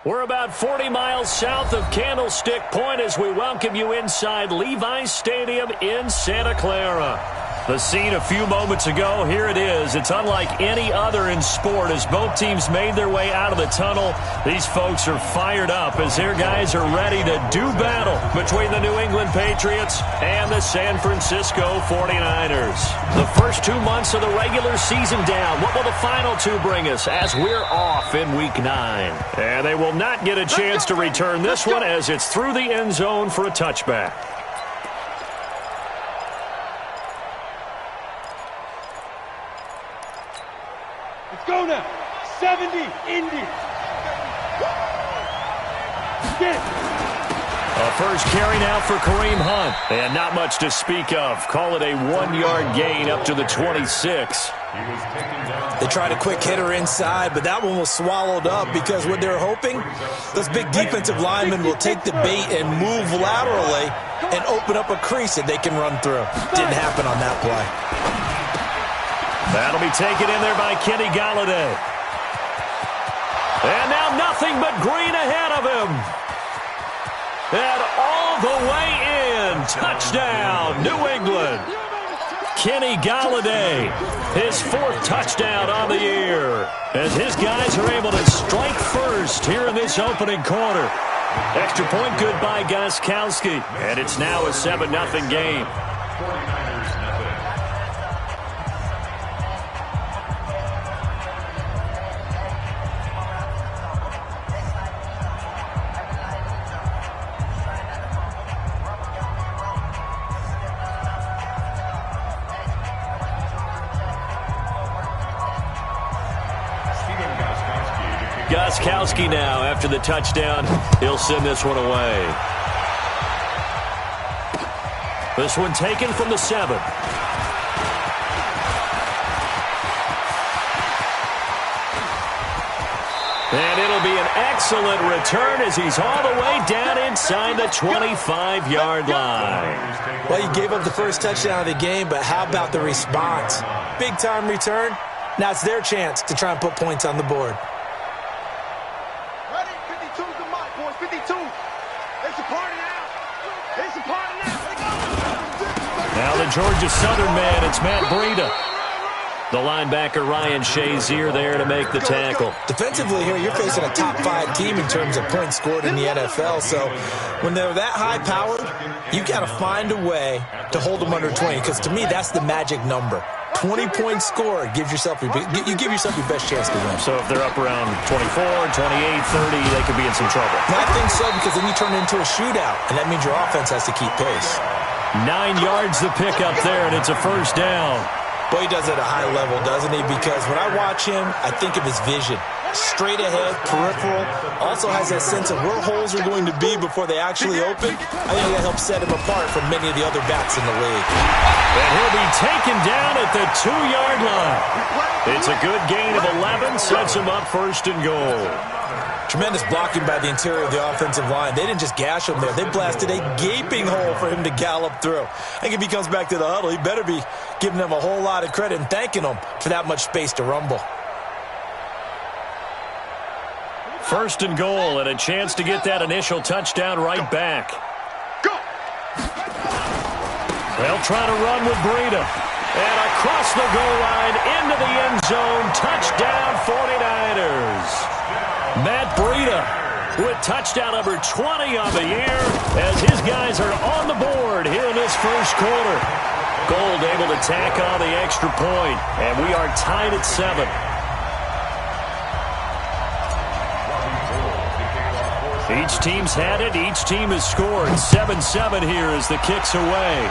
We're about 40 miles south of Candlestick Point as we welcome you inside Levi's Stadium in Santa Clara. The scene a few moments ago, here it is. It's unlike any other in sport as both teams made their way out of the tunnel. These folks are fired up as their guys are ready to do battle between the New England Patriots and the San Francisco 49ers. The first 2 months of the regular season down. What will the final two bring us as we're off in Week 9? And they will not get a chance to return this one as it's through the end zone for a touchback. Go now. 70, Indy. A first carry now for Kareem Hunt. And not much to speak of. Call it a 1-yard gain up to the 26. They tried a quick hitter inside, but that one was swallowed up because what they're hoping, those big defensive linemen will take the bait and move laterally and open up a crease that they can run through. Didn't happen on that play. That'll be taken in there by Kenny Golladay. And now nothing but green ahead of him. And all the way in. Touchdown, New England. Kenny Golladay, his 4th touchdown on the year. As his guys are able to strike first here in this opening quarter. Extra point good by Gostkowski. And it's now a 7-0 game. Gostkowski now after the touchdown. He'll send this one away. This one taken from the 7. And it'll be an excellent return as he's all the way down inside the 25-yard line. Well, you gave up the first touchdown of the game, but how about the response? Big-time return. Now it's their chance to try and put points on the board. Now the Georgia Southern man, it's Matt Breida. The linebacker Ryan Shazier there to make the tackle. Defensively here, you're facing a top-5 team in terms of points scored in the NFL. So when they're that high-powered, you got to find a way to hold them under 20. Because to me, that's the magic number. 20 points scored, you give yourself your best chance to win. So if they're up around 24, 28, 30, they could be in some trouble. I think so, because then you turn it into a shootout, and that means your offense has to keep pace. 9 yards the pick up there, and it's a first down. Boy, he does it at a high level, doesn't he? Because when I watch him, I think of his vision. Straight ahead, peripheral. Also has that sense of where holes are going to be before they actually open. I think that helps set him apart from many of the other backs in the league. And he'll be taken down at the 2-yard line. It's a good gain of 11, sets him up first and goal. Tremendous blocking by the interior of the offensive line. They didn't just gash him there. They blasted a gaping hole for him to gallop through. I think if he comes back to the huddle, he better be giving them a whole lot of credit and thanking them for that much space to rumble. First and goal, and a chance to get that initial touchdown right back. Go! They'll try to run with Breida. And across the goal line, into the end zone, touchdown 49ers. Matt Breida with touchdown number 20 on the year as his guys are on the board here in this first quarter. Gold able to tack on the extra point, and we are tied at 7. Each team's had it. Each team has scored. 7-7 here as the kick's away.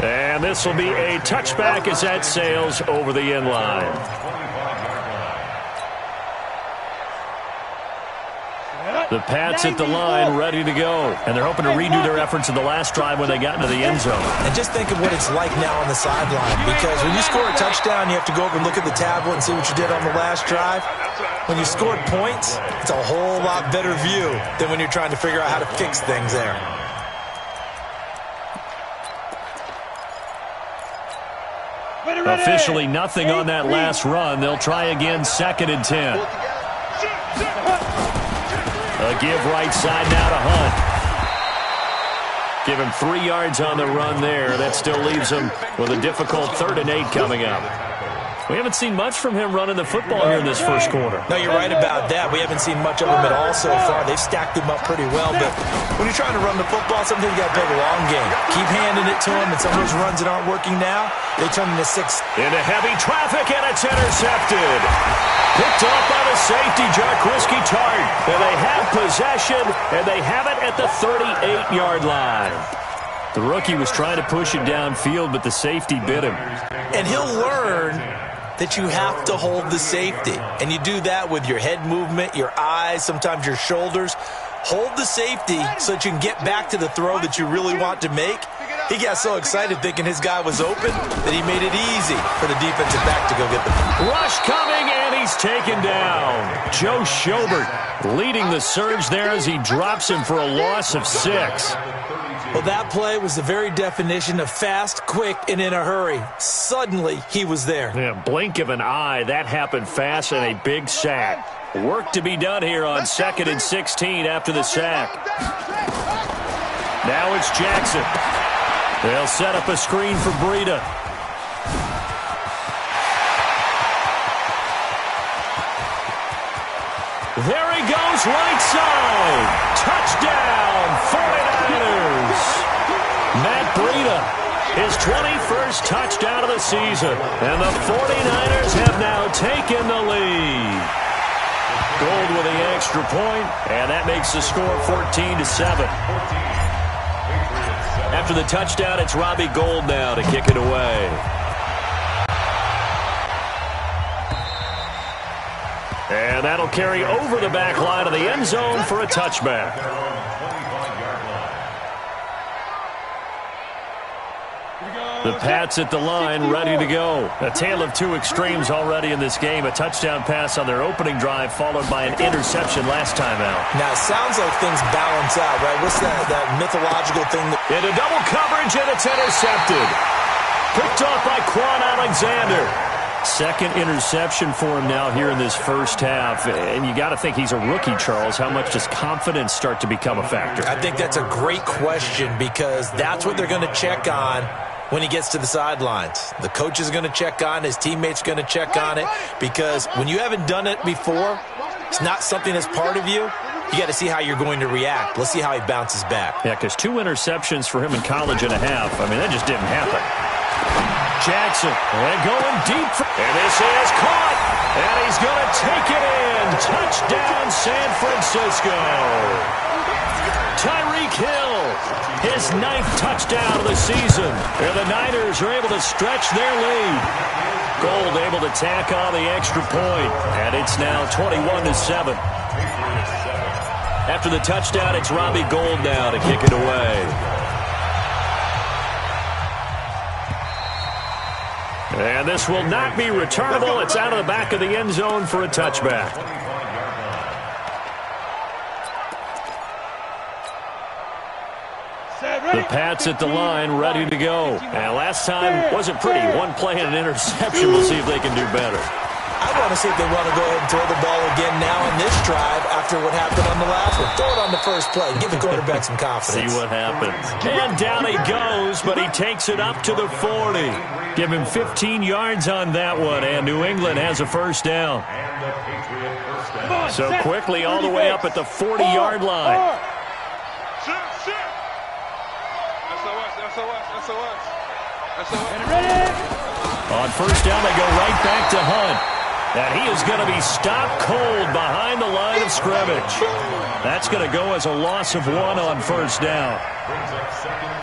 And this will be a touchback as that sails over the end line. The Pats at the line, ready to go. And they're hoping to redo their efforts in the last drive when they got into the end zone. And just think of what it's like now on the sideline. Because when you score a touchdown, you have to go over and look at the tablet and see what you did on the last drive. When you scored points, it's a whole lot better view than when you're trying to figure out how to fix things there. Ready, Officially nothing on that last run. They'll try again, 2nd and 10. A give right side now to Hunt. Give him 3 yards on the run there. That still leaves him with a difficult 3rd and 8 coming up. We haven't seen much from him running the football here in this first quarter. No, you're right about that. We haven't seen much of him at all so far. They've stacked him up pretty well, but when you're trying to run the football, sometimes you got to play the long game. Keep handing it to him, and some of those runs that aren't working now, they turn into 6. Into heavy traffic, and it's intercepted. Picked off by the safety, Jarkowski Tart. And they have possession, and they have it at the 38-yard line. The rookie was trying to push it downfield, but the safety bit him. And he'll learn that you have to hold the safety. And you do that with your head movement, your eyes, sometimes your shoulders. Hold the safety so that you can get back to the throw that you really want to make. He got so excited thinking his guy was open that he made it easy for the defensive back to go get the ball. Rush coming, and he's taken down. Joe Schobert leading the surge there as he drops him for a loss of 6. Well, that play was the very definition of fast, quick, and in a hurry. Suddenly, he was there. Yeah, blink of an eye. That happened fast and a big sack. Work to be done here on 2nd and 16 after the sack. Now it's Jackson. They'll set up a screen for Breida. There he goes, right side. Touchdown, 49ers. Matt Breida, his 21st touchdown of the season. And the 49ers have now taken the lead. Gold with the extra point, and that makes the score 14-7. After the touchdown, it's Robbie Gould now to kick it away. And that'll carry over the back line of the end zone for a touchback. The Pats at the line, ready to go. A tale of two extremes already in this game. A touchdown pass on their opening drive, followed by an interception last time out. Now, it sounds like things balance out, right? What's that mythological thing? Into double coverage, and it's intercepted. Picked off by Quan Alexander. Second interception for him now here in this first half. And you got to think he's a rookie, Charles. How much does confidence start to become a factor? I think that's a great question because that's what they're going to check on when he gets to the sidelines. The coach is going to check on, his teammates are going to check on it, because when you haven't done it before, it's not something that's part of you. You got to see how you're going to react. Let's see how he bounces back. Yeah, because 2 interceptions for him in college and a half. I mean, that just didn't happen. Jackson, and going deep. And this is caught. And he's going to take it in. Touchdown, San Francisco. Tyreek Hill, his 9th touchdown of the season. And the Niners are able to stretch their lead. Gould able to tack on the extra point. And it's now 21-7. After the touchdown, it's Robbie Gould now to kick it away. And this will not be returnable. It's out of the back of the end zone for a touchback. The Pats at the line, ready to go. And last time wasn't pretty. One play and an interception. We'll see if they can do better. I want to see if they want to go ahead and throw the ball again now in this drive after what happened on the last one. Throw it on the first play. Give the quarterback some confidence. See what happens. And down he goes, but he takes it up to the 40. Give him 15 yards on that one, and New England has a first down. So quickly all the way up at the 40-yard line. On first down, they go right back to Hunt. And he is going to be stopped cold behind the line of scrimmage. That's going to go as a loss of 1 on first down.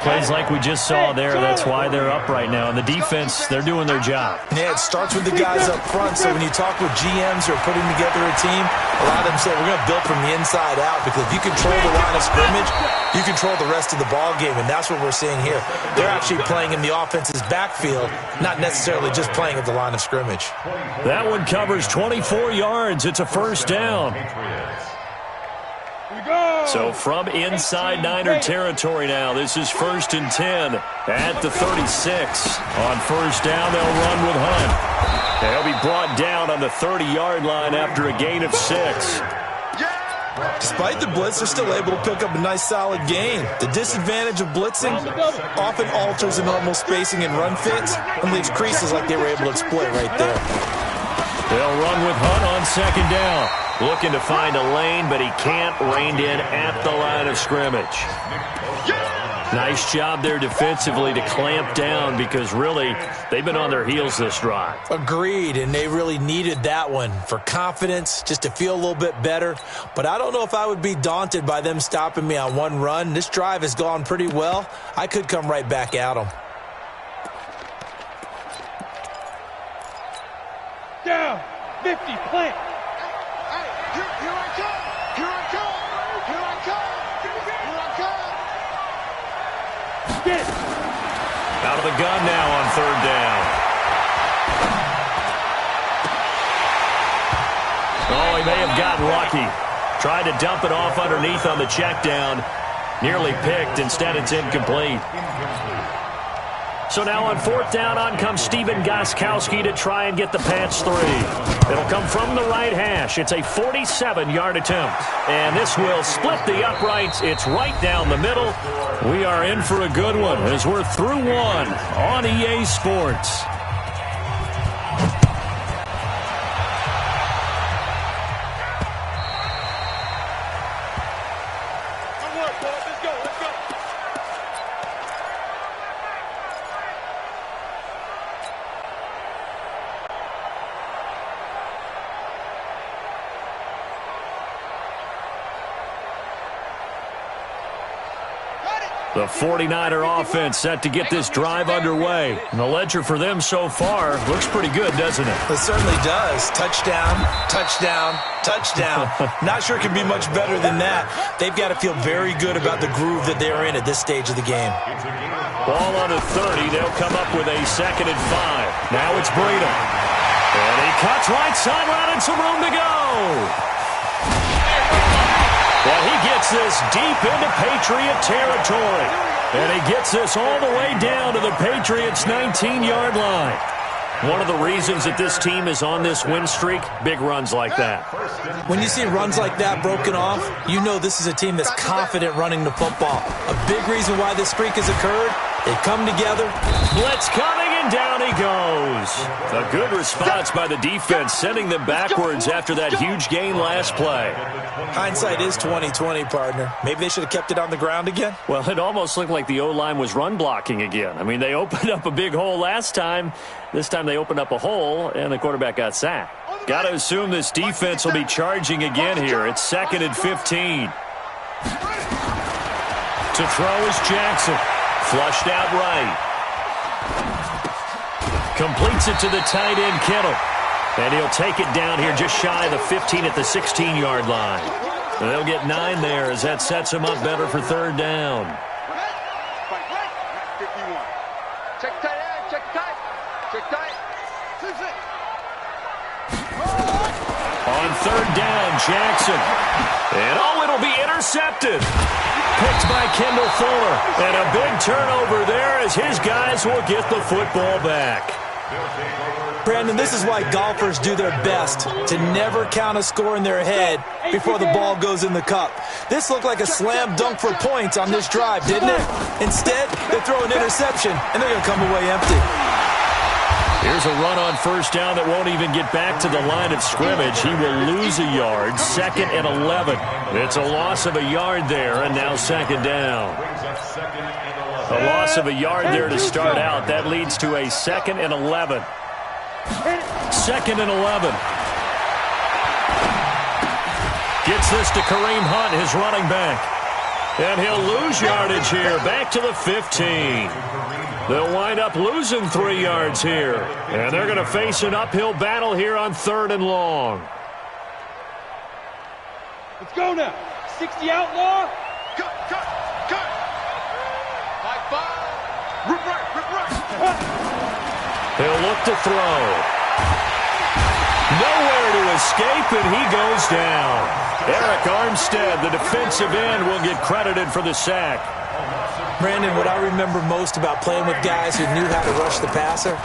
Plays like we just saw there. That's why they're up right now. And the defense, they're doing their job. Yeah, it starts with the guys up front. So when you talk with GMs who are putting together a team, a lot of them say, we're going to build from the inside out, because if you control the line of scrimmage, you control the rest of the ball game, and that's what we're seeing here. They're actually playing in the offense's backfield, not necessarily just playing at the line of scrimmage. That one covers 24 yards. It's a first down. So from inside Niner territory now, this is 1st and 10 at the 36. On first down, they'll run with Hunt. And he'll be brought down on the 30-yard line after a gain of 6. Despite the blitz, they're still able to pick up a nice, solid gain. The disadvantage of blitzing often alters the normal spacing and run fits and leaves creases like they were able to exploit right there. They'll run with Hunt on 2nd down. Looking to find a lane, but he can't. Reined in at the line of scrimmage. Nice job there defensively to clamp down because really they've been on their heels this drive. Agreed, and they really needed that one for confidence, just to feel a little bit better. But I don't know if I would be daunted by them stopping me on one run. This drive has gone pretty well. I could come right back at them. Down, 50, plant. Here I come! Here I come! Here I come! Here I come! Get it. Out of the gun now on 3rd down. Oh, he may have gotten lucky. Tried to dump it off underneath on the check down. Nearly picked. Instead, it's incomplete. So now on 4th down, on comes Steven Gostkowski to try and get the Pats 3. It'll come from the right hash. It's a 47-yard attempt. And this will split the uprights. It's right down the middle. We are in for a good one as we're through one on EA Sports. The 49er offense set to get this drive underway. And the ledger for them so far looks pretty good, doesn't it? It certainly does. Touchdown, touchdown, touchdown. Not sure it can be much better than that. They've got to feel very good about the groove that they're in at this stage of the game. Ball on the 30. They'll come up with a 2nd and 5. Now it's Breida. And he cuts right sideline and some room to go. Well, he gets this deep into Patriot territory. And he gets this all the way down to the Patriots' 19-yard line. One of the reasons that this team is on this win streak, big runs like that. When you see runs like that broken off, you know this is a team that's confident running the football. A big reason why this streak has occurred, they come together. Blitz coming, and down he goes. A good response by the defense, sending them backwards after that huge gain last play. Hindsight is 20/20, partner. Maybe they should have kept it on the ground again. Well, it almost looked like the O-line was run blocking again. I mean, they opened up a big hole last time. This time they opened up a hole, and the quarterback got sacked. Got to assume this defense will be charging again here. It's 2nd and 15. To throw is Jackson. Flushed out right. Completes it to the tight end, Kittle. And he'll take it down here just shy of the 15 at the 16-yard line. And they'll get 9 there as that sets him up better for 3rd down. 51. Check tight end, check tight. Check tight. On 3rd down, Jackson. And oh, it'll be intercepted. Picked by Kendall Fuller. And a big turnover there as his guys will get the football back. Brandon, this is why golfers do their best to never count a score in their head before the ball goes in the cup. This looked like a slam dunk for points on this drive, didn't it? Instead, they throw an interception, and they're going to come away empty. Here's a run on 1st down that won't even get back to the line of scrimmage. He will lose a yard, 2nd and 11. It's a loss of a yard there, and now 2nd down. A loss of a yard there to start out. That leads to a 2nd and 11. 2nd and 11. Gets this to Kareem Hunt, his running back. And he'll lose yardage here, back to the 15. They'll wind up losing 3 yards here. And they're going to face an uphill battle here on 3rd and long. Let's go now. 60 outlaw. Cut, cut, cut. High five. Rip right, rip right. He'll look to throw. Nowhere to escape, and he goes down. Eric Armstead, the defensive end, will get credited for the sack. Brandon, what I remember most about playing with guys who knew how to rush the passer,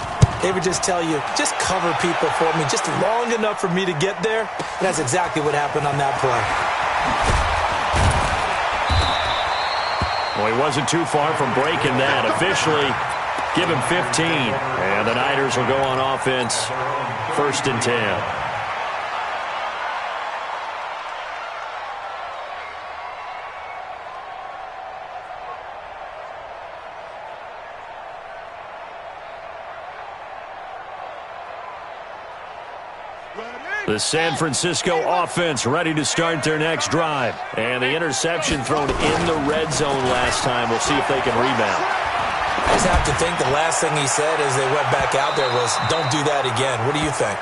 they would just tell you, just cover people for me, just long enough for me to get there. And that's exactly what happened on that play. Well, he wasn't too far from breaking that. Officially, give him 15. And the Niners will go on offense, 1st and 10. The San Francisco offense ready to start their next drive. And the interception thrown in the red zone last time. We'll see if they can rebound. I just have to think the last thing he said as they went back out there was, don't do that again. What do you think?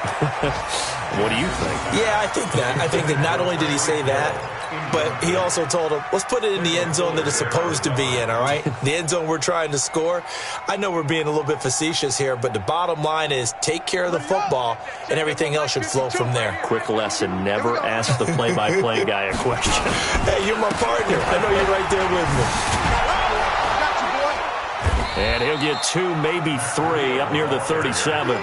What do you think? Yeah, I think that. I think that not only did he say that, but he also told him, let's put it in the end zone that it's supposed to be in, all right? The end zone we're trying to score. I know we're being a little bit facetious here, but the bottom line is take care of the football, and everything else should flow from there. Quick lesson, never ask the play-by-play guy a question. Hey, you're my partner. I know you're right there with me. And he'll get 2, maybe 3, up near the 37.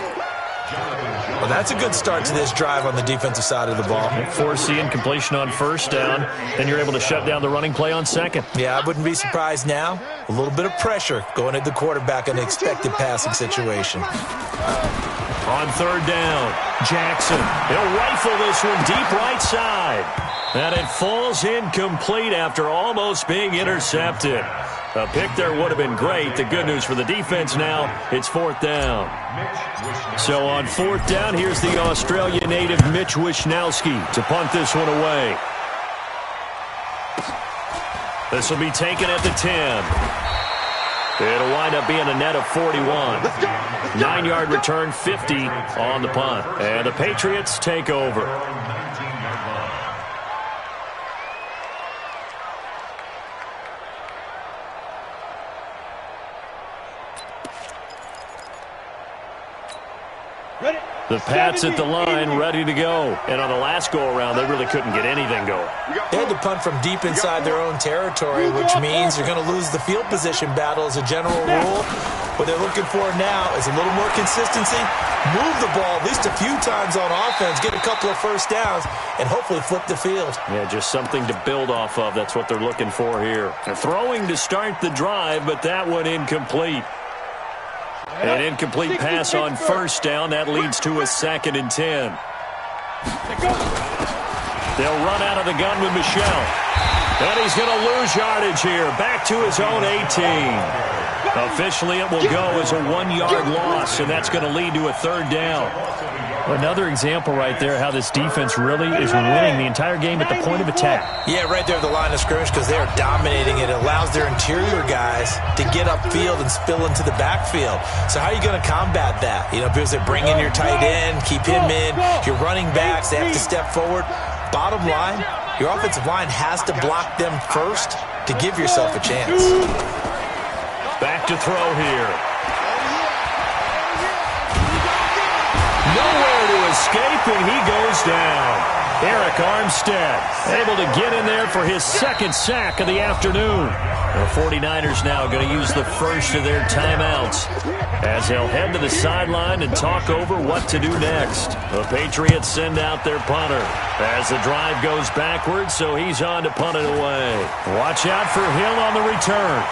Well, that's a good start to this drive on the defensive side of the ball. Forcing completion on 1st down. Then you're able to shut down the running play on 2nd. Yeah, I wouldn't be surprised now. A little bit of pressure going at the quarterback in an expected passing situation. On 3rd down, Jackson. He'll rifle this one deep right side. And it falls incomplete after almost being intercepted. A pick there would have been great. The good news for the defense now, it's 4th down. So on 4th down, here's the Australian native Mitch Wishnowsky to punt this one away. This will be taken at the 10. It'll wind up being a net of 41. 9-yard return, 50 on the punt. And the Patriots take over. The Pats at the line, ready to go. And on the last go-around, they really couldn't get anything going. They had to punt from deep inside their own territory, which means you're going to lose the field position battle as a general rule. What they're looking for now is a little more consistency, move the ball at least a few times on offense, get a couple of first downs, and hopefully flip the field. Yeah, just something to build off of. That's what they're looking for here. They're throwing to start the drive, but that one incomplete. An incomplete pass on 1st down. That leads to a 2nd and 10. They'll run out of the gun with Michel. And he's going to lose yardage here. Back to his own 18. Officially, it will go as a 1-yard loss, and that's going to lead to a 3rd down. Another example right there how this defense really is winning the entire game at the point of attack. Yeah, right there at the line of scrimmage because they are dominating it. It allows their interior guys to get upfield and spill into the backfield. So how are you going to combat that? You know, because they bring in your tight end, keep him in, your running backs, they have to step forward. Bottom line, your offensive line has to block them first to give yourself a chance. Back to throw here. Nowhere to escape, and he goes down. Eric Armstead able to get in there for his 2nd sack of the afternoon. The 49ers now going to use the first of their timeouts as they'll head to the sideline and talk over what to do next. The Patriots send out their punter as the drive goes backwards, so he's on to punt it away. Watch out for Hill on the return.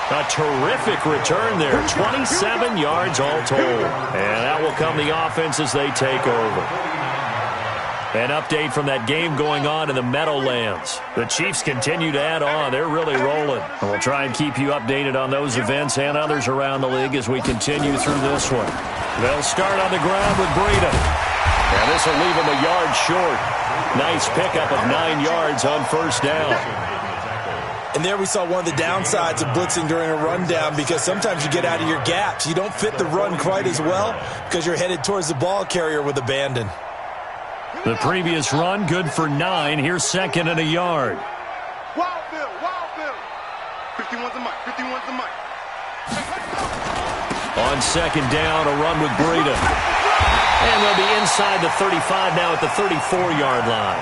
A terrific return there. 27 yards all told. And that will come the offense as they take over. An update from that game going on in the Meadowlands. The Chiefs continue to add on. They're really rolling. And we'll try and keep you updated on those events and others around the league as we continue through this one. They'll start on the ground with Breida. And this will leave them a yard short. Nice pickup of 9 yards on 1st down. And there we saw one of the downsides of blitzing during a rundown because sometimes you get out of your gaps. You don't fit the run quite as well because you're headed towards the ball carrier with abandon. The previous run, good for 9. Here's 2nd and a yard. Wild Bill. 51's the mic. On On second down, a run with Breida. And they'll be inside the 35 now at the 34-yard line.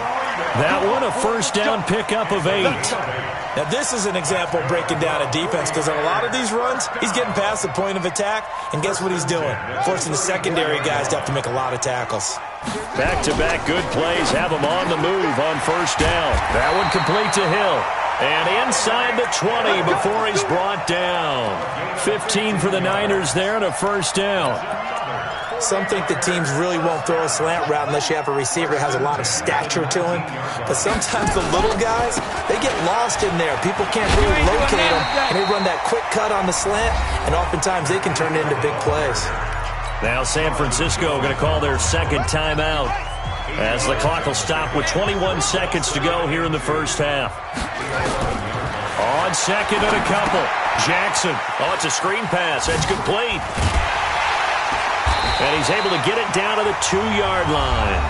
That one, a first down pickup of 8. Now, this is an example of breaking down a defense because on a lot of these runs, he's getting past the point of attack, and guess what he's doing? Forcing the secondary guys to have to make a lot of tackles. Back-to-back good plays have him on the move on first down. That one complete to Hill. And inside the 20 before he's brought down. 15 for the Niners there and a first down. Some think the teams really won't throw a slant route unless you have a receiver who has a lot of stature to him. But sometimes the little guys, they get lost in there. People can't really locate them, and they run that quick cut on the slant, and oftentimes they can turn it into big plays. Now San Francisco going to call their second timeout as the clock will stop with 21 seconds to go here in the first half. On second and a couple. Jackson. Oh, it's a screen pass. That's complete. And he's able to get it down to the 2-yard line.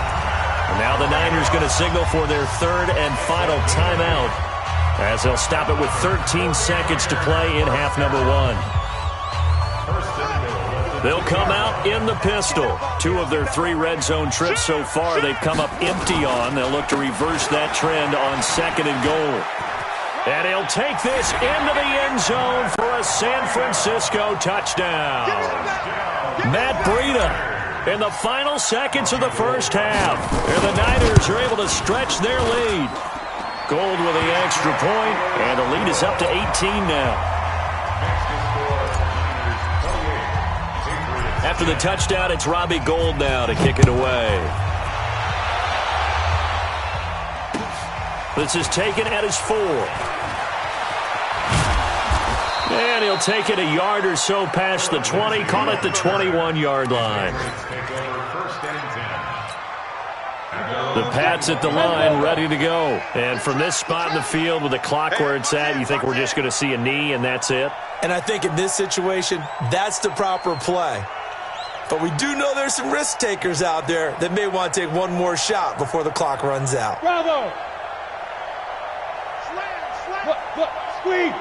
And now the Niners going to signal for their third and final timeout as they'll stop it with 13 seconds to play in half number 1. They'll come out in the pistol. 2 of their 3 red zone trips so far they've come up empty on. They'll look to reverse that trend on second and goal. And he'll take this into the end zone for a San Francisco touchdown. Matt Breida in the final seconds of the first half. And the Niners are able to stretch their lead. Gold with the extra point, and the lead is up to 18 now. After the touchdown, it's Robbie Gould now to kick it away. This is taken at his 4. And he'll take it a yard or so past the 20, call it the 21-yard line. The Pats at the line, ready to go. And from this spot in the field with the clock where it's at, you think we're just going to see a knee and that's it? And I think in this situation, that's the proper play. But we do know there's some risk takers out there that may want to take one more shot before the clock runs out. Bravo! Look, squeeze!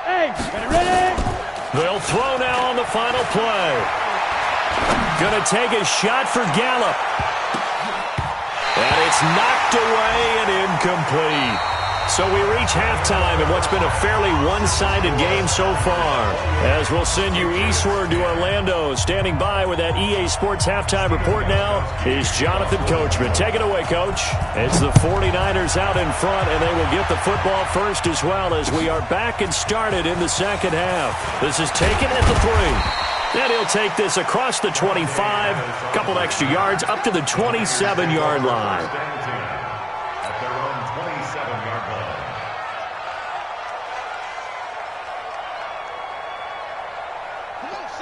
Hey, ready? They'll throw now on the final play. Going to take a shot for Gallup. And it's knocked away and incomplete. So we reach halftime in what's been a fairly one-sided game so far. As we'll send you eastward to Orlando. Standing by with that EA Sports halftime report now is Jonathan Coachman. Take it away, Coach. It's the 49ers out in front, and they will get the football first as well as we are back and started in the second half. This is taken at the 3. And he'll take this across the 25, a couple extra yards, up to the 27-yard line.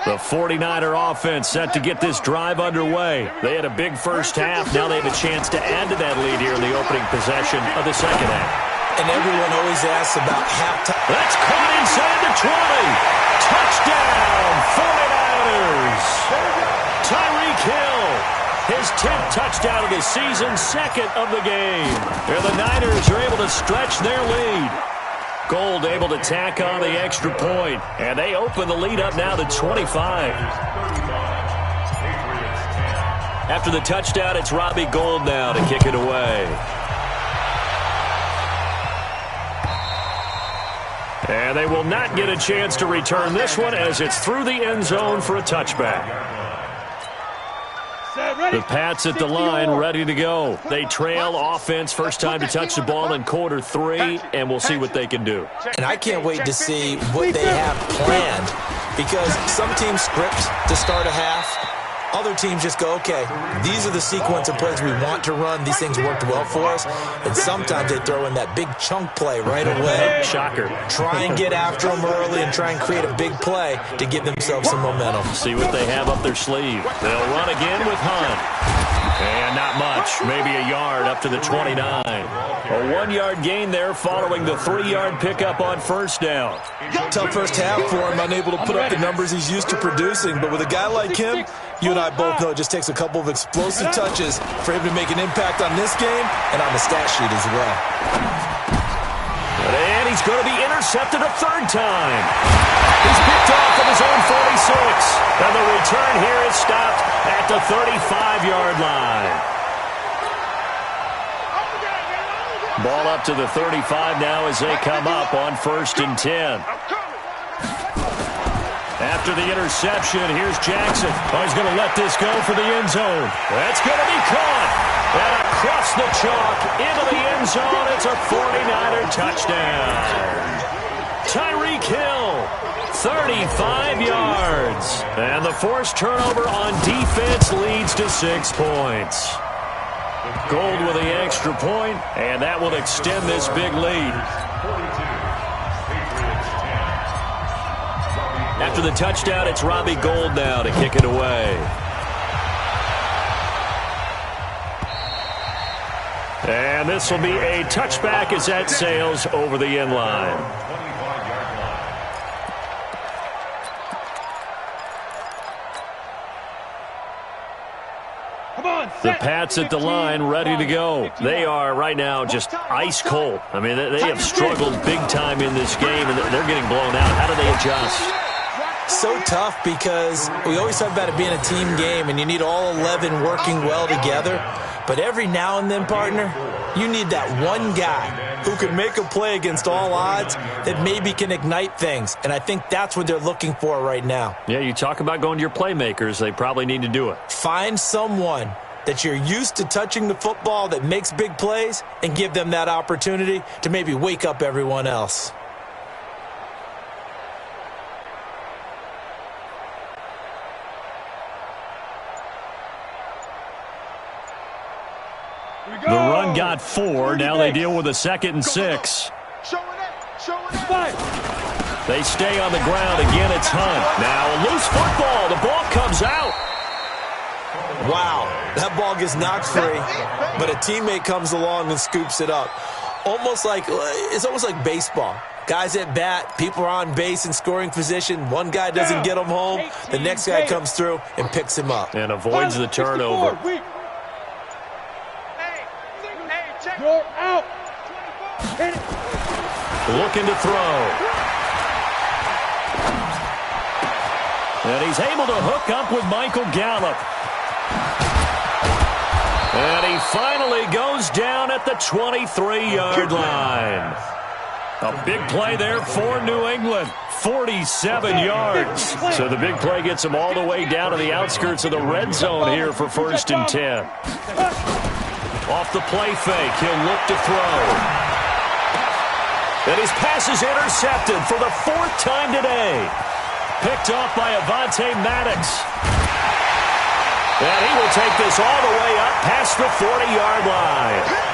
The 49er offense set to get this drive underway. They had a big first half. Now they have a chance to add to that lead here in the opening possession of the second half. And everyone always asks about halftime. That's caught inside the 20. Touchdown, 49ers. Tyreek Hill, his 10th touchdown of the season, second of the game. And the Niners are able to stretch their lead. Gould able to tack on the extra point, and they open the lead up now to 25. After the touchdown, it's Robbie Gould now to kick it away. And they will not get a chance to return this one as it's through the end zone for a touchback. The Pats at the line, ready to go. They trail offense, first time to touch the ball in quarter 3, and we'll see what they can do. And I can't wait to see what they have planned, because some teams script to start a half. Other teams just go, okay, these are the sequence of plays we want to run. These things worked well for us. And sometimes they throw in that big chunk play right away. Shocker. Try and get after them early and try and create a big play to give themselves some momentum. See what they have up their sleeve. They'll run again with Hunt. And not much, maybe a yard up to the 29. A 1-yard gain there following the 3-yard pickup on first down. Tough first half for him, unable to put up the numbers he's used to producing. But with a guy like him, you and I both know it just takes a couple of explosive touches for him to make an impact on this game and on the stat sheet as well. And he is going to be intercepted a third time. He's picked off at his own 46. And the return here is stopped at the 35-yard line. Ball up to the 35 now as they come up on 1st and 10. After the interception, here's Jackson. Oh, he's going to let this go for the end zone. That's going to be caught. And across the chalk into the end zone. It's a 49er touchdown. Tyreek Hill, 35 yards. And the forced turnover on defense leads to 6 points. Gold with the extra point, and that will extend this big lead. After the touchdown, it's Robbie Gould now to kick it away. And this will be a touchback as that sails over the end line. The Pats at the line, ready to go. They are right now just ice cold. I mean, they have struggled big time in this game, and they're getting blown out. How do they adjust? So tough because we always talk about it being a team game, and you need all 11 working well together. But every now and then, partner, you need that one guy who can make a play against all odds that maybe can ignite things. And I think that's what they're looking for right now. Yeah, you talk about going to your playmakers. They probably need to do it. Find someone that you're used to touching the football that makes big plays and give them that opportunity to maybe wake up everyone else. The run got 4. Now they deal with a 2nd and 6. They stay on the ground. Again, it's Hunt. Now a loose football. The ball comes out. Wow, that ball gets knocked free, but a teammate comes along and scoops it up. It's almost like baseball. Guys at bat, people are on base in scoring position. One guy doesn't get him home. The next guy comes through and picks him up. And avoids the turnover. You're out. Looking to throw. And he's able to hook up with Michael Gallup. And he finally goes down at the 23-yard line. A big play there for New England. 47 yards. So the big play gets him all the way down to the outskirts of the red zone here for 1st and 10. Off the play fake, he'll look to throw. And his pass is intercepted for the 4th time today. Picked off by Avonte Maddox. And he will take this all the way up past the 40-yard line.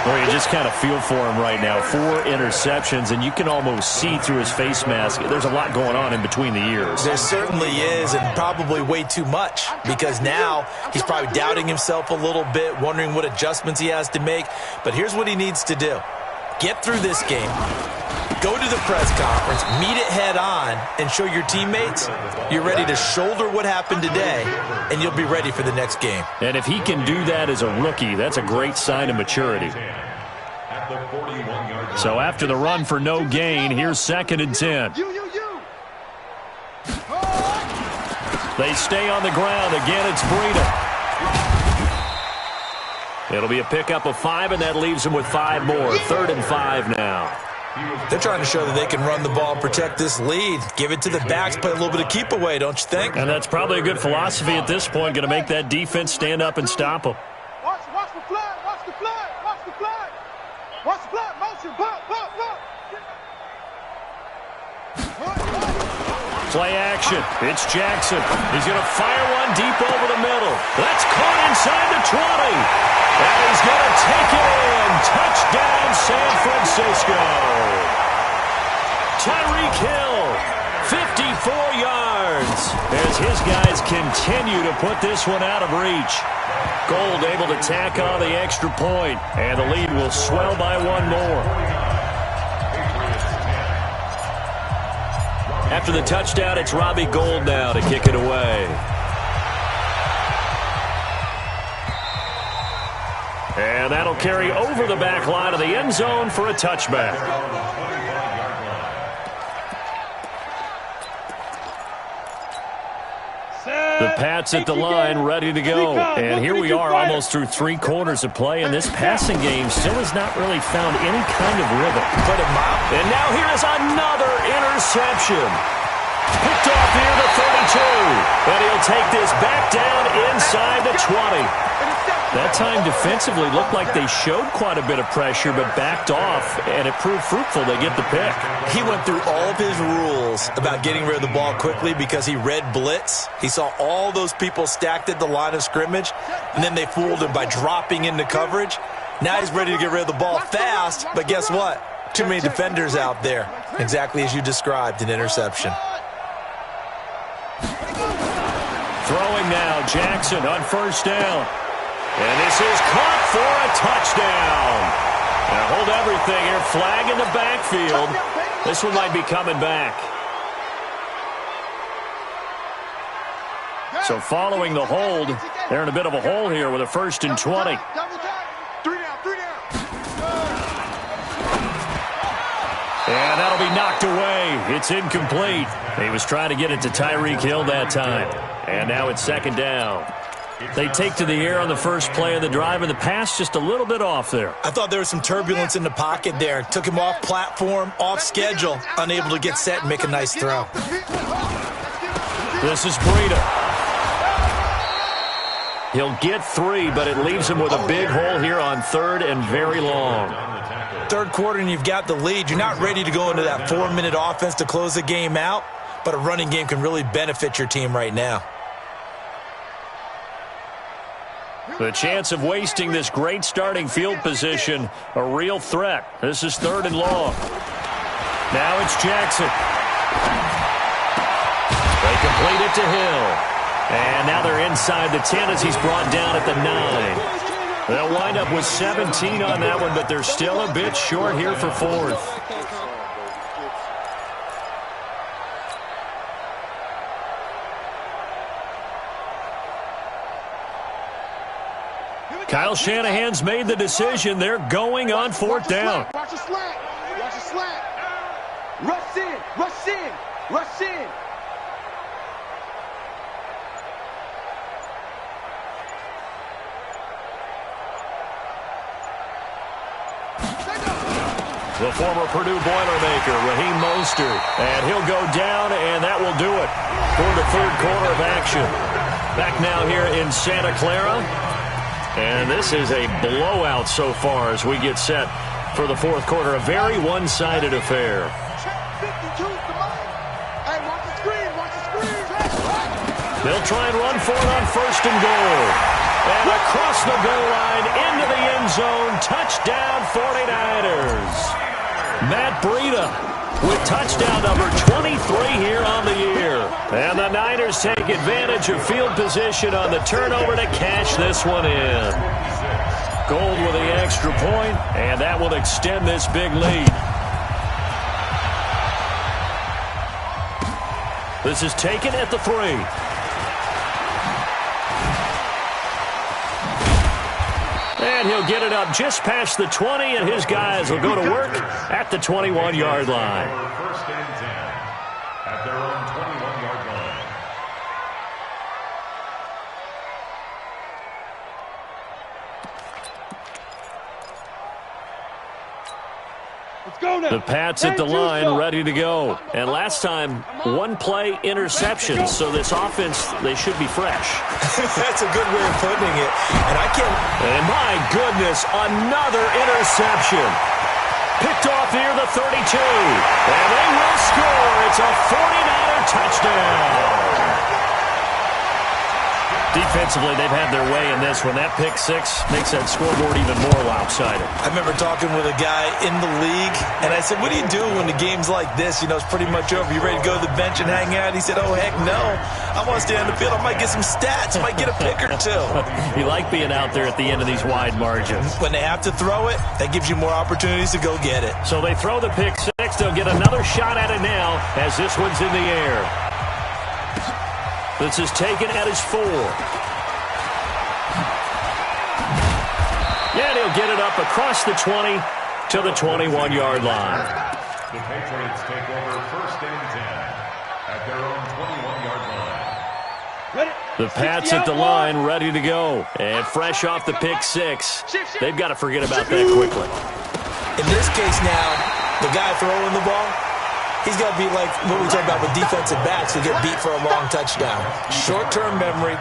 Well, you just kind of feel for him right now. 4 interceptions, and you can almost see through his face mask. There's a lot going on in between the ears. There certainly is, and probably way too much, because now he's probably doubting himself a little bit, wondering what adjustments he has to make. But here's what he needs to do. Get through this game, go to the press conference, meet it head on, and show your teammates you're ready to shoulder what happened today, and you'll be ready for the next game. And if he can do that as a rookie, that's a great sign of maturity. So after the run for no gain, here's 2nd and 10. They stay on the ground. Again, it's Breida. It'll be a pickup of 5, and that leaves them with 5 more. 3rd and 5 now. They're trying to show that they can run the ball and protect this lead. Give it to the backs, play a little bit of keep away, don't you think? And that's probably a good philosophy at this point. Going to make that defense stand up and stop them. Watch the flag, watch the flag, watch the flag. Watch the flag, motion, pop. Play action. It's Jackson. He's going to fire one deep over the middle. That's caught inside the 20. And he's going to take it in. Touchdown, San Francisco. Tyreek Hill, 54 yards. As his guys continue to put this one out of reach. Gould able to tack on the extra point. And the lead will swell by 1 more. After the touchdown, it's Robbie Gould now to kick it away. And that'll carry over the back line of the end zone for a touchback. The Pats at the line, ready to go. And here we are almost through 3 quarters of play, and this passing game still has not really found any kind of rhythm. Put him out. And now here is another interception. Picked off near the 32. And he'll take this back down inside the 20. That time defensively looked like they showed quite a bit of pressure but backed off, and it proved fruitful. They get the pick. He went through all of his rules about getting rid of the ball quickly because he read blitz. He saw all those people stacked at the line of scrimmage, and then they fooled him by dropping into coverage. Now he's ready to get rid of the ball fast, but guess what? Too many defenders out there. Exactly as you described, an interception. Throwing now, Jackson on first down. And this is caught for a touchdown. Now hold everything here. Flag in the backfield. This one might be coming back. So following the hold, they're in a bit of a hole here with a 1st and 20. 3 down. And that'll be knocked away. It's incomplete. He was trying to get it to Tyreek Hill that time. And now it's 2nd down. They take to the air on the first play of the drive, and the pass just a little bit off there. I thought there was some turbulence in the pocket there. Took him off platform, off schedule, unable to get set and make a nice throw. This is Breida. He'll get 3, but it leaves him with a big hole here on 3rd and very long. 3rd quarter and you've got the lead. You're not ready to go into that 4-minute offense to close the game out, but a running game can really benefit your team right now. The chance of wasting this great starting field position, a real threat. This is 3rd and long. Now it's Jackson. They complete it to Hill. And now they're inside the 10 as he's brought down at the 9. They'll wind up with 17 on that one, but they're still a bit short here for 4th. Kyle Shanahan's made the decision. They're going on 4th down. Watch a slant. Watch a slant. Rush in. Rush in. Rush in. The former Purdue Boilermaker, Raheem Mostert. And he'll go down, and that will do it for the 3rd quarter of action. Back now here in Santa Clara. And this is a blowout so far as we get set for the 4th quarter. A very one-sided affair. They'll try and run for it on 1st and goal. And across the goal line into the end zone. Touchdown 49ers. Matt Breida with touchdown number 23 here on the year. And the Niners take advantage of field position on the turnover to cash this one in. Gold with the extra point, and that will extend this big lead. This is taken at the 3. And he'll get it up just past the 20, and his guys will go to work at the 21-yard line. 1st and 10 at their own 21-yard line. Let's go now. The Pats at the line, ready to go. And last time, 1-play interception, so this offense, they should be fresh. That's a good way of putting it. And I can't... And my goodness, another interception. Picked off near the 32. And they will score. It's a 49er touchdown. Defensively, they've had their way in this one. That pick 6 makes that scoreboard even more lopsided. I remember talking with a guy in the league, and I said, what do you do when the game's like this? You know, it's pretty much over. You ready to go to the bench and hang out? He said, oh, heck no. I want to stay on the field. I might get some stats. I might get a pick or 2. You like being out there at the end of these wide margins. When they have to throw it, that gives you more opportunities to go get it. So they throw the pick 6. They'll get another shot at it now as this one's in the air. This is taken at his 4. And he'll get it up across the 20 to the 21-yard line. The Patriots take over 1st and 10 at their own 21-yard line. Ready? The Pats at the line, ready to go. And fresh off the pick six. They've got to forget about that quickly. In this case now, the guy throwing the ball, he's got to be like what we talk about with defensive backs who get beat for a long touchdown. Short-term memory,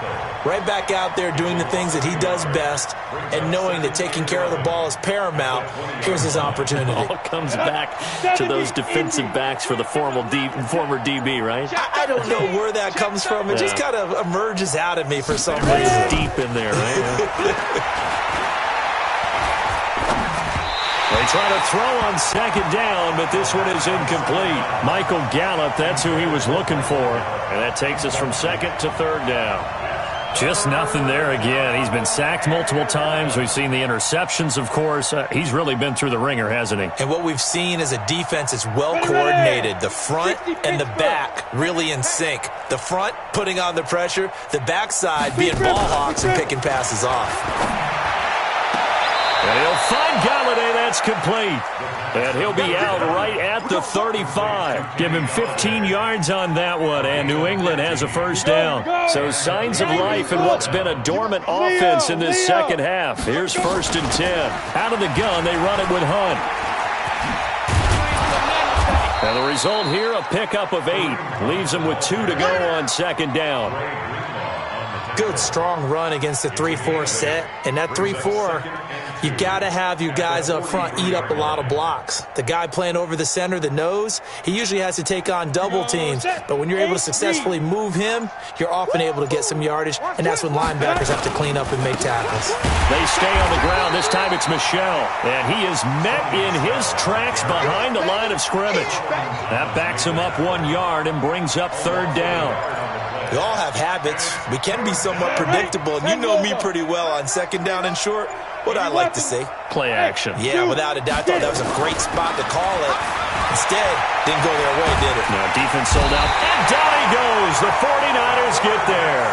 right back out there doing the things that he does best, and knowing that taking care of the ball is paramount. Here's his opportunity. It all comes back to those defensive backs for the former DB, right? I don't know where that comes from. It just kind of emerges out of me for some reason. Deep in there, right? They try to throw on second down, but this one is incomplete. Michael Gallup, that's who he was looking for. And that takes us from second to third down. Just nothing there again. He's been sacked multiple times. We've seen the interceptions, of course. He's really been through the ringer, hasn't he? And what we've seen is a defense that's well coordinated. The front and the back really in sync. The front putting on the pressure. The backside being ball hawks and picking passes off. And he'll find Galladay. That's complete. And he'll be out right at the 35. Give him 15 yards on that one, and New England has a first down. So signs of life in what's been a dormant offense in this second half. Here's 1st and 10. Out of the gun, they run it with Hunt. And the result here, a pickup of 8. Leaves them with 2 to go on second down. Good, strong run against the 3-4 set. And that 3-4, you've got to have you guys up front eat up a lot of blocks. The guy playing over the center, the nose, he usually has to take on double teams. But when you're able to successfully move him, you're often able to get some yardage, and that's when linebackers have to clean up and make tackles. They stay on the ground. This time it's Michel. And he is met in his tracks behind the line of scrimmage. That backs him up 1 yard and brings up third down. We all have habits. We can be somewhat predictable, and you know me pretty well on second down and short. What I like to see. Play action. Yeah, without a doubt. I thought that was a great spot to call it. Instead, didn't go their way, did it? No, defense sold out. And down he goes. The 49ers get there.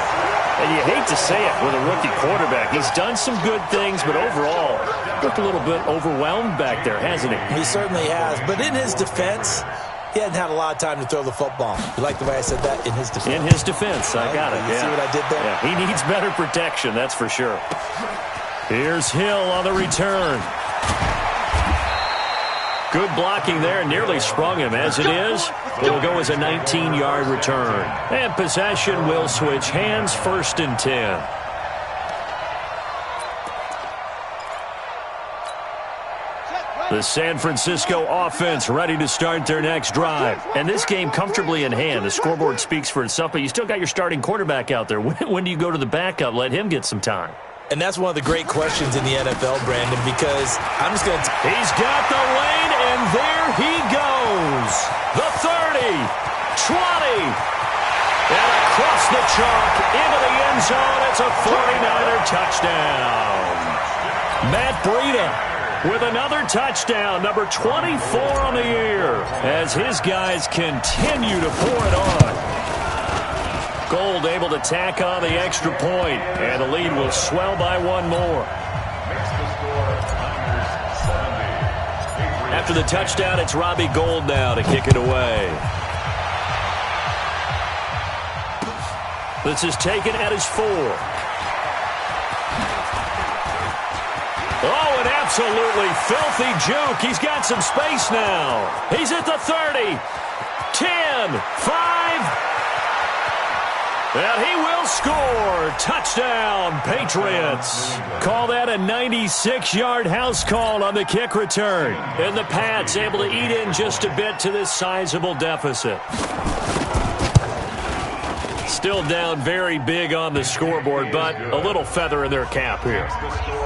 And you hate to say it with a rookie quarterback. He's done some good things, but overall, looked a little bit overwhelmed back there, hasn't he? He certainly has. But in his defense, he hadn't had a lot of time to throw the football. You like the way I said that? In his defense. In his defense. I got it. You see what I did there? Yeah, he needs better protection, that's for sure. Here's Hill on the return. Good blocking there. Nearly sprung him. As it is, it'll go as a 19-yard return. And possession will switch hands. 1st and 10. The San Francisco offense ready to start their next drive. And this game comfortably in hand. The scoreboard speaks for itself, but you still got your starting quarterback out there. When do you go to the backup? Let him get some time. And that's one of the great questions in the NFL, Brandon, because I'm just going to... He's got the lane, and there he goes. The 30, 20, and across the chalk into the end zone. It's a 49er touchdown. Matt Breida with another touchdown, number 24 on the year, as his guys continue to pour it on. Gold able to tack on the extra point, and the lead will swell by 1 more. After the touchdown, it's Robbie Gould now to kick it away. This is taken at his 4. Oh, an absolutely filthy juke. He's got some space now. He's at the 30, 10, 5. And he will score. Touchdown, Patriots. Call that a 96-yard house call on the kick return. And the Pats able to eat in just a bit to this sizable deficit. Still down very big on the scoreboard, but a little feather in their cap here.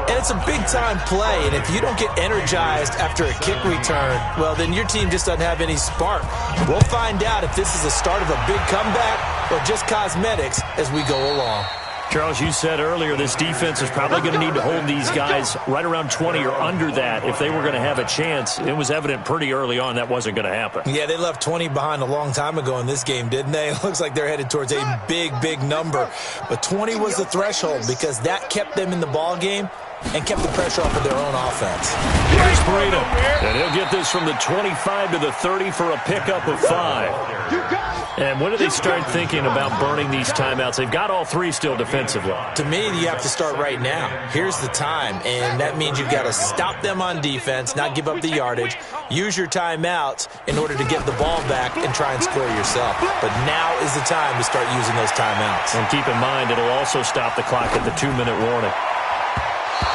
And it's a big-time play, and if you don't get energized after a kick return, well, then your team just doesn't have any spark. We'll find out if this is the start of a big comeback or just cosmetics as we go along. Charles, you said earlier this defense is probably going to need to hold these guys right around 20 or under that if they were going to have a chance. It was evident pretty early on that wasn't going to happen. Yeah, they left 20 behind a long time ago in this game, didn't they? It looks like they're headed towards a big, big number. But 20 was the threshold because that kept them in the ball game and kept the pressure off of their own offense. Here's Breida, and he'll get this from the 25 to the 30 for a pickup of 5. And when do they start thinking about burning these timeouts? They've got all 3 still defensively. To me, you have to start right now. Here's the time, and that means you've got to stop them on defense, not give up the yardage, use your timeouts in order to get the ball back and try and score yourself. But now is the time to start using those timeouts. And keep in mind, it'll also stop the clock at the 2-minute warning.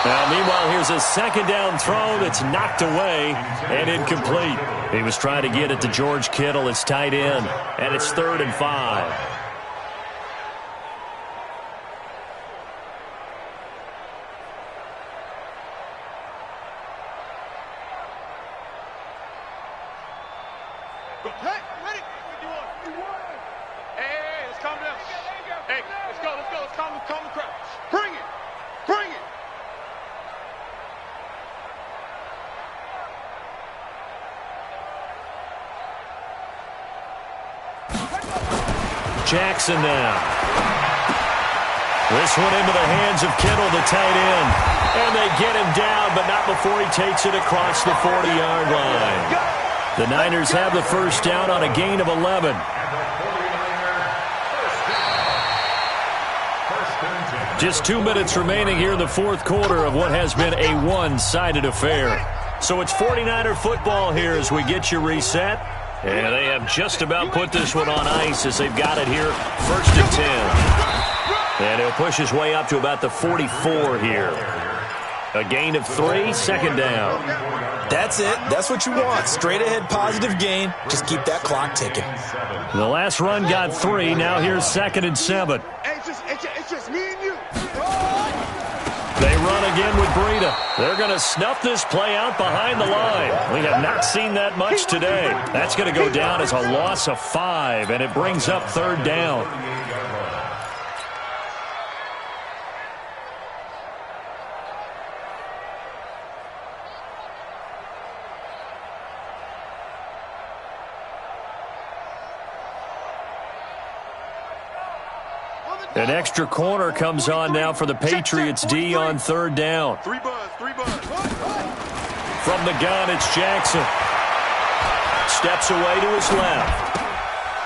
Now, meanwhile, here's a second down throw that's knocked away and incomplete. He was trying to get it to George Kittle, his tight end, and it's 3rd and 5. Hey, ready? Hey, let's calm down. Hey, let's go. Let's calm the crowd. Bring it. Jackson now. This one into the hands of Kittle, the tight end. And they get him down, but not before he takes it across the 40-yard line. The Niners have the first down on a gain of 11. Just 2 minutes remaining here in the fourth quarter of what has been a one-sided affair. So it's 49er football here as we get you reset. And they have just about put this one on ice as they've got it here, 1st and 10. And he'll push his way up to about the 44 here. A gain of 3, second down. That's it. That's what you want. Straight ahead positive gain. Just keep that clock ticking. The last run got 3. Now here's 2nd and 7. It's just me and you. They run again with Breida. They're going to snuff this play out behind the line. We have not seen that much today. That's going to go down as a loss of 5, and it brings up 3rd down. An extra corner comes on now for the Patriots D on 3rd down. 3 buzz. From the gun, it's Jackson. Steps away to his left.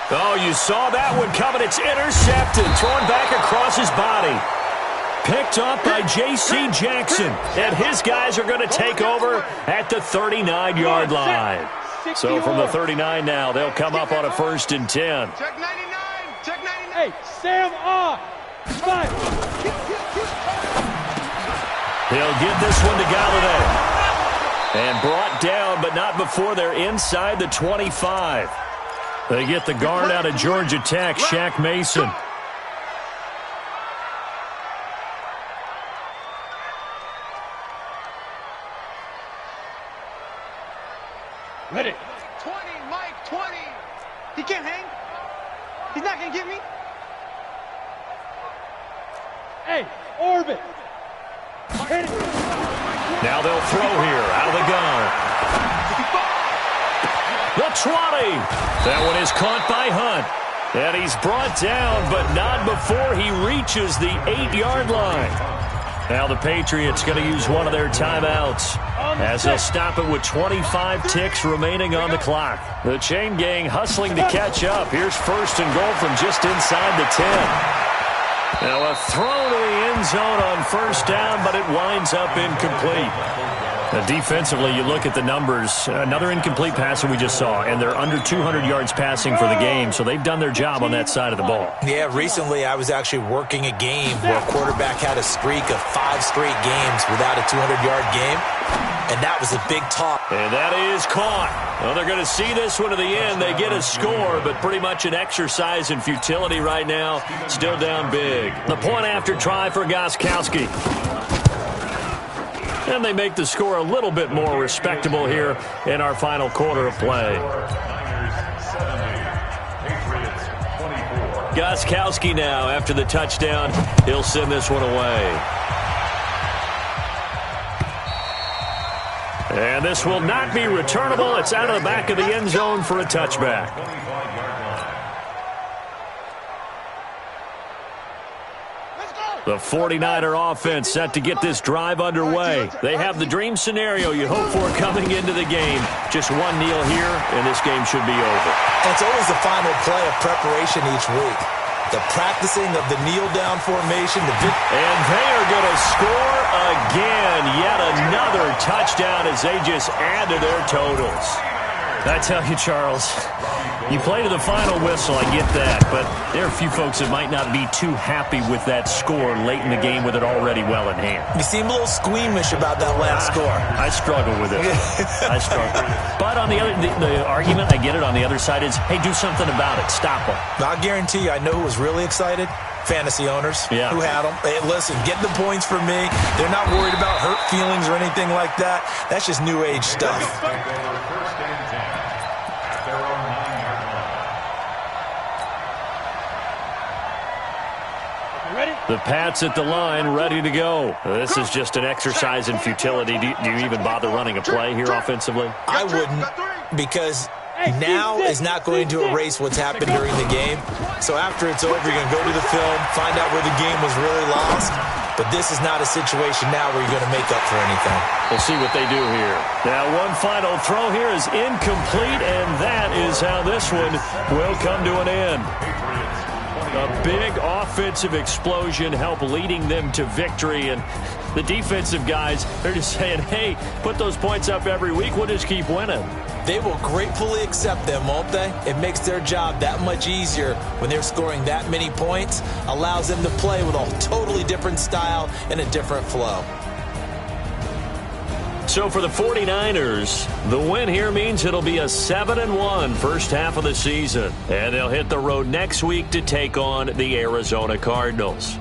Oh, you saw that one coming. It's intercepted. Thrown back across his body. Picked up by J.C. Jackson. And his guys are going to take over at the 39-yard line. So from the 39 now, they'll come up on a 1st and 10. Check 99. Hey, Sam off. 5. He'll give this one to Galladay. And brought down, but not before they're inside the 25. They get the guard out of Georgia Tech, Shaq Mason. Ready. 20, Mike, 20. He can't hang. He's not going to get me. Hey, orbit. Hit it. Now they'll throw here out of the gun. The 20. That one is caught by Hunt. And he's brought down, but not before he reaches the 8-yard line. Now the Patriots going to use one of their timeouts as they'll stop it with 25 ticks remaining on the clock. The chain gang hustling to catch up. Here's 1st and goal from just inside the 10. Now a throw to the end zone on 1st down, but it winds up incomplete. Now defensively, you look at the numbers. Another incomplete pass that we just saw, and they're under 200 yards passing for the game, so they've done their job on that side of the ball. Yeah, recently I was actually working a game where a quarterback had a streak of 5 straight games without a 200-yard game, and that was a big talk. And that is caught. Well, they're going to see this one to the end. They get a score, but pretty much an exercise in futility right now. Still down big. The point after try for Gostkowski. And they make the score a little bit more respectable here in our final quarter of play. Gostkowski now, after the touchdown, he'll send this one away. And this will not be returnable. It's out of the back of the end zone for a touchback. Let's go. The 49er offense set to get this drive underway. They have the dream scenario you hope for coming into the game. Just one kneel here, and this game should be over. It's always the final play of preparation each week. The practicing of the kneel-down formation. And they are going to score again. Yet another touchdown as they just add to their totals. I tell you, Charles, you play to the final whistle, I get that, but there are a few folks that might not be too happy with that score late in the game with it already well in hand. You seem a little squeamish about that last score. I struggle with it. I struggle. But on the argument, I get it, on the other side is, hey, do something about it. Stop them. I guarantee you, I know who was really excited. Fantasy owners who had them. Hey, listen, get the points for me. They're not worried about hurt feelings or anything like that. That's just new age stuff. The Pats at the line, ready to go. This is just an exercise in futility. Do you even bother running a play here offensively? I wouldn't, because now is not going to erase what's happened during the game. So after it's over, you're going to go to the film, find out where the game was really lost. But this is not a situation now where you're going to make up for anything. We'll see what they do here. Now, one final throw here is incomplete, and that is how this one will come to an end. A big offensive explosion helped leading them to victory, and the defensive guys, they're just saying, hey, put those points up every week, we'll just keep winning. They will gratefully accept them, won't they? It makes their job that much easier when they're scoring that many points, allows them to play with a totally different style and a different flow. So for the 49ers, the win here means it'll be a 7-1 first half of the season. And they'll hit the road next week to take on the Arizona Cardinals.